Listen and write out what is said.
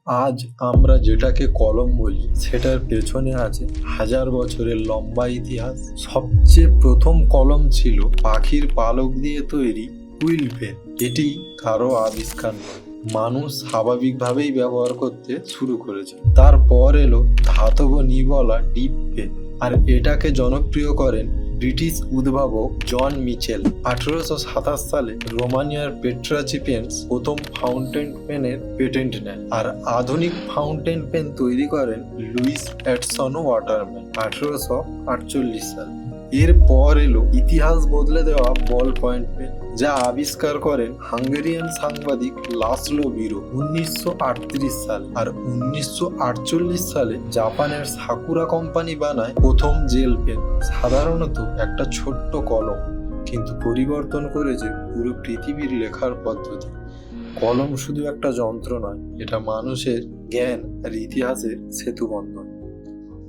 আজ আমরা যেটাকে কলম বলি সেটার পেছনে আছে হাজার বছরের লম্বা ইতিহাস। সবচেয়ে প্রথম কলম ছিল পাখির পালক দিয়ে তৈরি কুইল পেন। এটি কারো আবিষ্কার নয়, মানুষ স্বাভাবিকভাবেই ব্যবহার করতে শুরু করেছে। তারপর এলো ধাতব নিবলা ডিপ পেন, আর এটাকে জনপ্রিয় করেন ব্রিটিশ উদ্ভাবক জন মিচেল। 1827 সালে রোমানিয়ার পেট্রা চিপেন্স প্রথম ফাউন্টেন পেনের পেটেন্ট নেন, আর আধুনিক ফাউন্টেন পেন তৈরি করেন লুইস এডসন ওয়াটারম্যান 1848 সালে। এরপর এলো ইতিহাস বদলে দেওয়া বল পয়েন্ট পেন, যা আবিষ্কার করেন হাঙ্গেরিয়ান সাংবাদিক লাসলো বিরো 1938 সালে। আর 1948 সালে জাপানের সাকুরা কোম্পানি বানায় প্রথম জেল পেন। সাধারণত একটা ছোট্ট কলম, কিন্তু পরিবর্তন করেছে পুরো পৃথিবীর লেখার পদ্ধতি। কলম শুধু একটা যন্ত্র নয়, এটা মানুষের জ্ঞান আর ইতিহাসের সেতু বন্ধন।